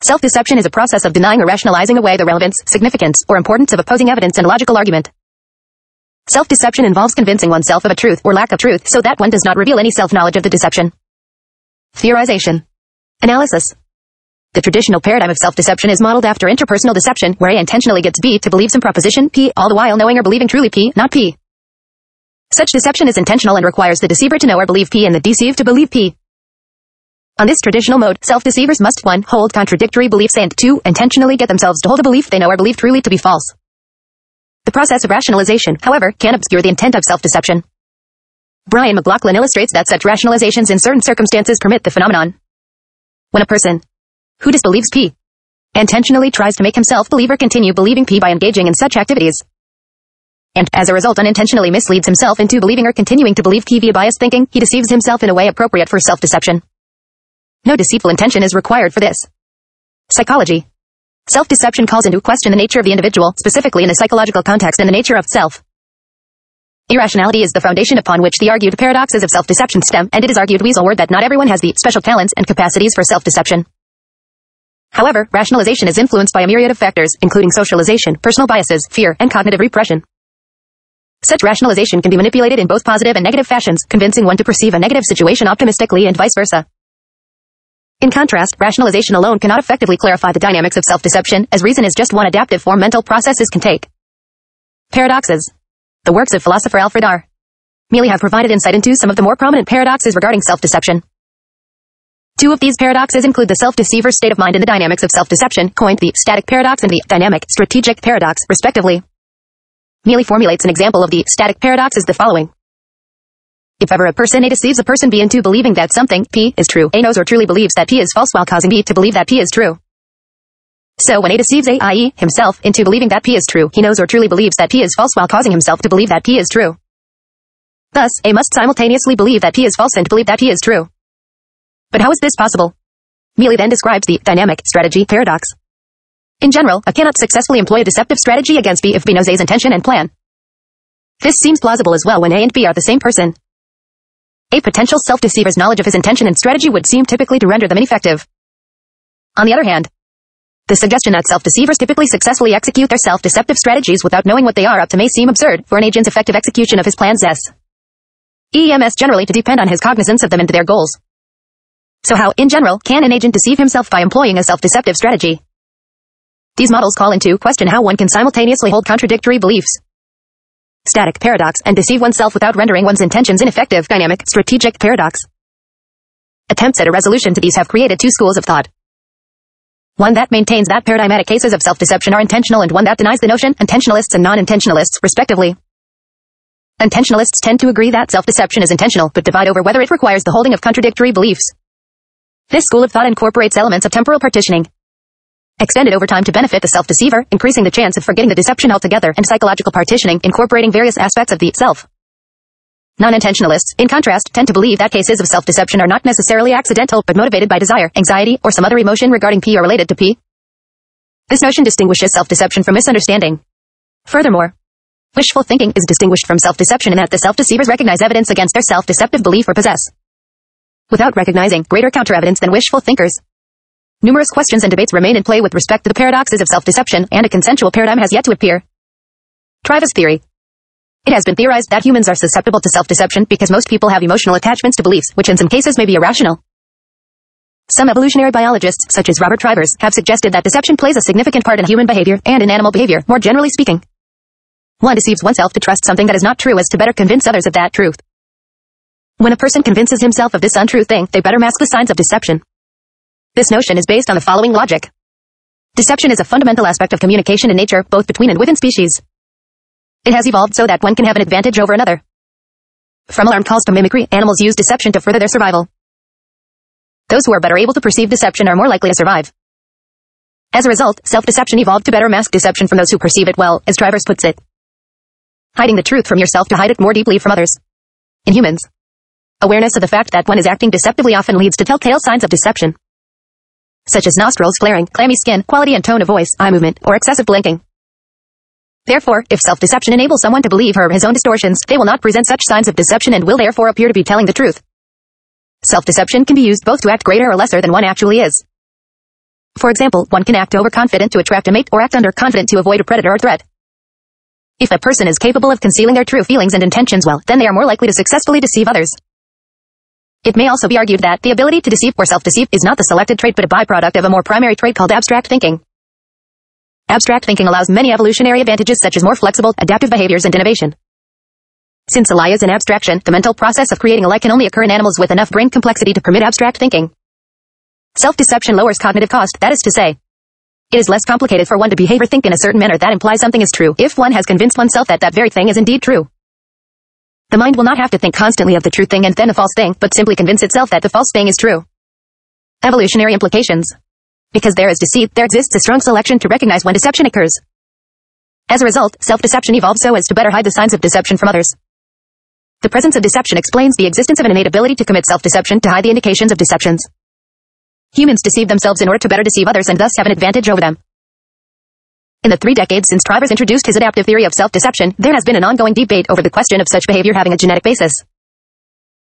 Self-deception is a process of denying or rationalizing away the relevance, significance, or importance of opposing evidence in a logical argument. Self-deception involves convincing oneself of a truth or lack of truth so that one does not reveal any self-knowledge of the deception. Theorization. Analysis. The traditional paradigm of self-deception is modeled after interpersonal deception, where A intentionally gets B to believe some proposition P, all the while knowing or believing truly P, not P. Such deception is intentional and requires the deceiver to know or believe P and the deceived to believe P. On this traditional mode, self-deceivers must 1. Hold contradictory beliefs and 2. Intentionally get themselves to hold a belief they know or believe truly to be false. The process of rationalization, however, can obscure the intent of self-deception. Brian McLaughlin illustrates that such rationalizations in certain circumstances permit the phenomenon. When a person who disbelieves P intentionally tries to make himself believe or continue believing P by engaging in such activities, and, as a result, unintentionally misleads himself into believing or continuing to believe P via biased thinking, he deceives himself in a way appropriate for self-deception. No deceitful intention is required for this. Psychology. Self-deception calls into question the nature of the individual, specifically in the psychological context and the nature of self. Irrationality is the foundation upon which the argued paradoxes of self-deception stem, and it is argued weaselward that not everyone has the special talents and capacities for self-deception. However, rationalization is influenced by a myriad of factors, including socialization, personal biases, fear, and cognitive repression. Such rationalization can be manipulated in both positive and negative fashions, convincing one to perceive a negative situation optimistically and vice versa. In contrast, rationalization alone cannot effectively clarify the dynamics of self-deception, as reason is just one adaptive form mental processes can take. Paradoxes. The works of philosopher Alfred R. Mealy have provided insight into some of the more prominent paradoxes regarding self-deception. Two of these paradoxes include the self-deceiver state of mind and the dynamics of self-deception, coined the static paradox and the dynamic strategic paradox, respectively. Mealy formulates an example of the static paradox as the following. If ever a person A deceives a person B into believing that something, P, is true, A knows or truly believes that P is false while causing B to believe that P is true. So when A deceives A, i.e., himself, into believing that P is true, he knows or truly believes that P is false while causing himself to believe that P is true. Thus, A must simultaneously believe that P is false and believe that P is true. But how is this possible? Mealy then describes the dynamic strategy paradox. In general, A cannot successfully employ a deceptive strategy against B if B knows A's intention and plan. This seems plausible as well when A and B are the same person. A potential self-deceiver's knowledge of his intention and strategy would seem typically to render them ineffective. On the other hand, the suggestion that self-deceivers typically successfully execute their self-deceptive strategies without knowing what they are up to may seem absurd for an agent's effective execution of his plans EMS generally to depend on his cognizance of them and their goals. So how, in general, can an agent deceive himself by employing a self-deceptive strategy? These models call into question how one can simultaneously hold contradictory beliefs, static paradox, and deceive oneself without rendering one's intentions ineffective, dynamic strategic paradox. Attempts at a resolution to these have created two schools of thought. One that maintains that paradigmatic cases of self-deception are intentional and one that denies the notion, intentionalists and non-intentionalists, respectively. Intentionalists tend to agree that self-deception is intentional, but divide over whether it requires the holding of contradictory beliefs. This school of thought incorporates elements of temporal partitioning, extended over time to benefit the self-deceiver, increasing the chance of forgetting the deception altogether, and psychological partitioning, incorporating various aspects of the self. Non-intentionalists, in contrast, tend to believe that cases of self-deception are not necessarily accidental, but motivated by desire, anxiety, or some other emotion regarding P or related to P. This notion distinguishes self-deception from misunderstanding. Furthermore, wishful thinking is distinguished from self-deception in that the self-deceivers recognize evidence against their self-deceptive belief or possess, without recognizing, greater counter-evidence than wishful thinkers. Numerous questions and debates remain in play with respect to the paradoxes of self-deception, and a consensual paradigm has yet to appear. Travis theory. It has been theorized that humans are susceptible to self-deception because most people have emotional attachments to beliefs, which in some cases may be irrational. Some evolutionary biologists, such as Robert Trivers, have suggested that deception plays a significant part in human behavior, and in animal behavior, more generally speaking. One deceives oneself to trust something that is not true as to better convince others of that truth. When a person convinces himself of this untrue thing, they better mask the signs of deception. This notion is based on the following logic. Deception is a fundamental aspect of communication in nature, both between and within species. It has evolved so that one can have an advantage over another. From alarm calls to mimicry, animals use deception to further their survival. Those who are better able to perceive deception are more likely to survive. As a result, self-deception evolved to better mask deception from those who perceive it well, as Trivers puts it. Hiding the truth from yourself to hide it more deeply from others. In humans, awareness of the fact that one is acting deceptively often leads to telltale signs of deception, such as nostrils flaring, clammy skin, quality and tone of voice, eye movement, or excessive blinking. Therefore, if self-deception enables someone to believe her or his own distortions, they will not present such signs of deception and will therefore appear to be telling the truth. Self-deception can be used both to act greater or lesser than one actually is. For example, one can act overconfident to attract a mate or act underconfident to avoid a predator or threat. If a person is capable of concealing their true feelings and intentions well, then they are more likely to successfully deceive others. It may also be argued that the ability to deceive or self-deceive is not the selected trait but a byproduct of a more primary trait called abstract thinking. Abstract thinking allows many evolutionary advantages such as more flexible, adaptive behaviors and innovation. Since a lie is an abstraction, the mental process of creating a lie can only occur in animals with enough brain complexity to permit abstract thinking. Self-deception lowers cognitive cost, that is to say, it is less complicated for one to behave or think in a certain manner that implies something is true, if one has convinced oneself that that very thing is indeed true. The mind will not have to think constantly of the true thing and then the false thing, but simply convince itself that the false thing is true. Evolutionary implications. Because there is deceit, there exists a strong selection to recognize when deception occurs. As a result, self-deception evolved so as to better hide the signs of deception from others. The presence of deception explains the existence of an innate ability to commit self-deception to hide the indications of deceptions. Humans deceive themselves in order to better deceive others and thus have an advantage over them. In the 3 decades since Travers introduced his adaptive theory of self-deception, there has been an ongoing debate over the question of such behavior having a genetic basis.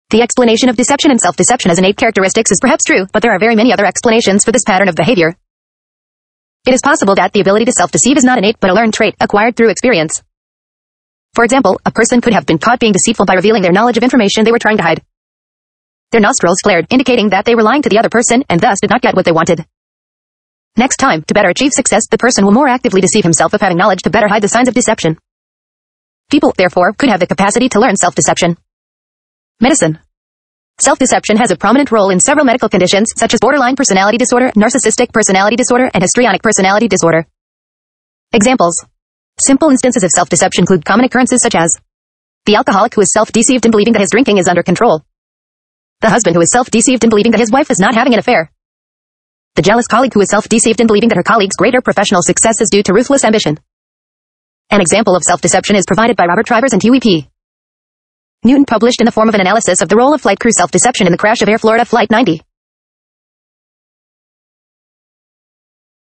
The explanation of deception and self-deception as innate characteristics is perhaps true, but there are very many other explanations for this pattern of behavior. It is possible that the ability to self-deceive is not innate but a learned trait, acquired through experience. For example, a person could have been caught being deceitful by revealing their knowledge of information they were trying to hide. Their nostrils flared, indicating that they were lying to the other person, and thus did not get what they wanted. Next time, to better achieve success, the person will more actively deceive himself of having knowledge to better hide the signs of deception. People, therefore, could have the capacity to learn self-deception. Medicine. Self-deception has a prominent role in several medical conditions, such as borderline personality disorder, narcissistic personality disorder, and histrionic personality disorder. Examples. Simple instances of self-deception include common occurrences such as the alcoholic who is self-deceived in believing that his drinking is under control, the husband who is self-deceived in believing that his wife is not having an affair, the jealous colleague who is self-deceived in believing that her colleague's greater professional success is due to ruthless ambition. An example of self-deception is provided by Robert Travers and Huey P. Newton published in the form of an analysis of the role of flight crew self-deception in the crash of Air Florida Flight 90.